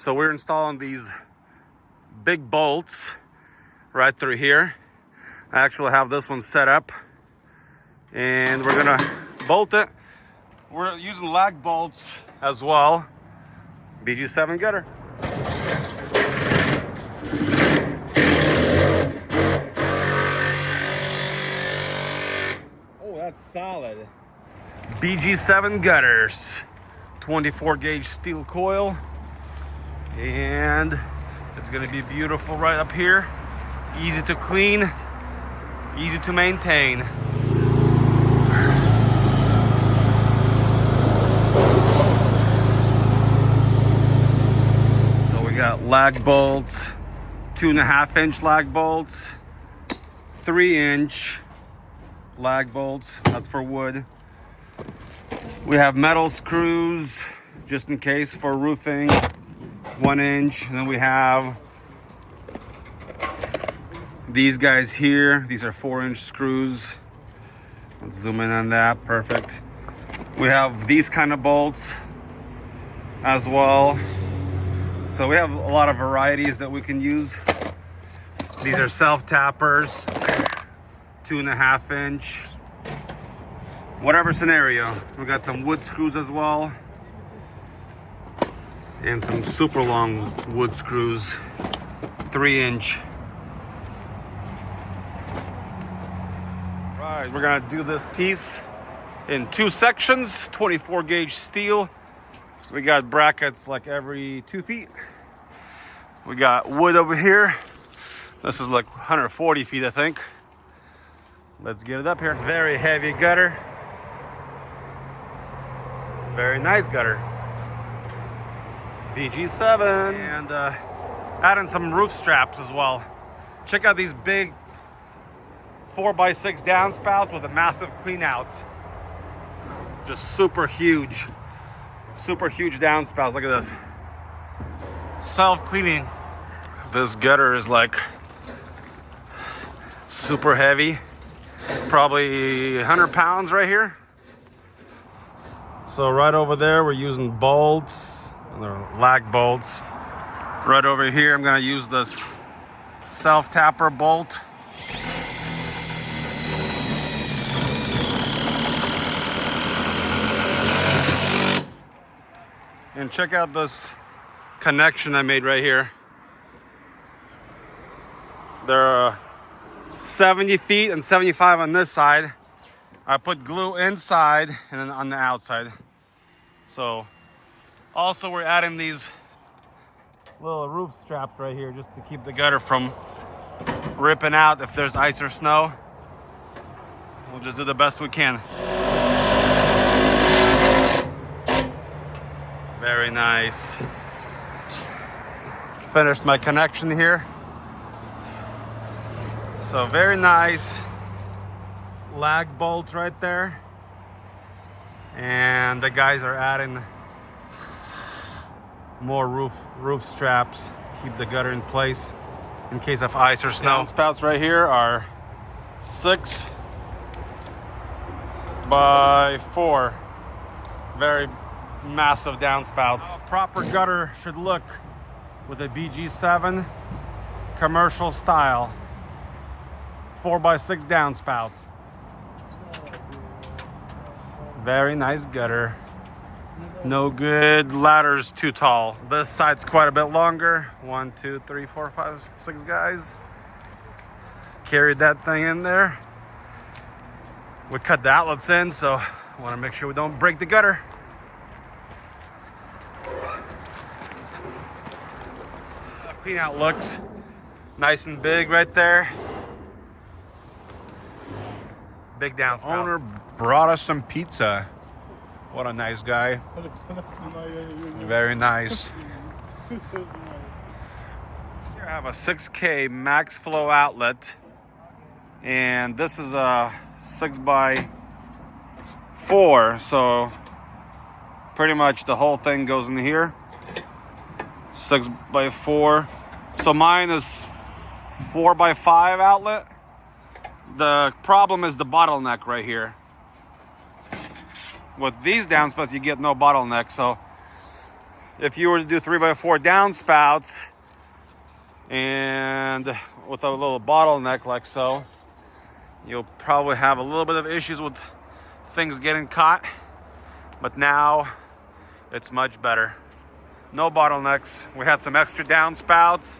So we're installing these big bolts right through here. I actually have this one set up, and we're gonna bolt it. We're using lag bolts as well. BG7 gutter. Oh, that's solid. BG7 gutters. 24 gauge steel coil. And it's gonna be beautiful right up here. Easy to clean, easy to maintain. So we got lag bolts, 2.5-inch lag bolts, 3-inch lag bolts, that's for wood. We have metal screws, just in case for roofing, 1-inch. And then we have these guys here. These are 4-inch screws. Let's zoom in on that, perfect. We have these kind of bolts as well. So we have a lot of varieties that we can use. These are self-tappers, 2.5-inch. Whatever scenario. We got some wood screws as well. And some super long wood screws, 3-inch. Right, we're gonna do this piece in 2 sections, 24 gauge steel. We got brackets like every 2 feet. We got wood over here. This is like 140 feet, I think. Let's get it up here. Very heavy gutter. Very nice gutter. BG7. And adding some roof straps as well. Check out these big 4x6 downspouts with a massive clean out. Just super huge downspouts. Look at this. Self-cleaning. This gutter is like super heavy. Probably 100 pounds right here. So right over there, we're using bolts, and they're lag bolts. Right over here, I'm gonna use this self-tapper bolt. And check out this connection I made right here. There are 70 feet and 75 on this side. I put glue inside and then on the outside. So also we're adding these little roof straps right here just to keep the gutter from ripping out if there's ice or snow. We'll just do the best we can. Very nice. Finished my connection here. So very nice. Lag bolt right there. And the guys are adding more roof straps. Keep the gutter in place in case of ice or snow. Downspouts right here are 6 by 4. Very massive downspouts. How a proper gutter should look with a BG7 commercial style 4x6 downspouts. Very nice gutter. No good ladders too tall. This side's quite a bit longer. 1, 2, 3, 4, 5, 6 guys. Carried that thing in there. We cut the outlets in, so I want to make sure we don't break the gutter. Clean out looks nice and big right there. Big downspout. Owner brought us some pizza. What a nice guy. Very nice. Here I have a 6K max flow outlet, and this is a 6x4, so pretty much the whole thing goes in here. 6x4. So mine is 4x5 outlet. The problem is the bottleneck right here. With these downspouts, you get no bottleneck, so if you were to do 3x4 downspouts and with a little bottleneck like so, you'll probably have a little bit of issues with things getting caught, but now it's much better. No bottlenecks. We had some extra downspouts.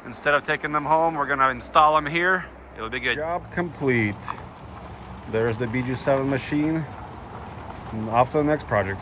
Instead of taking them home, we're gonna install them here. It'll be good. Job complete. There's the BG7 machine. Off to the next project.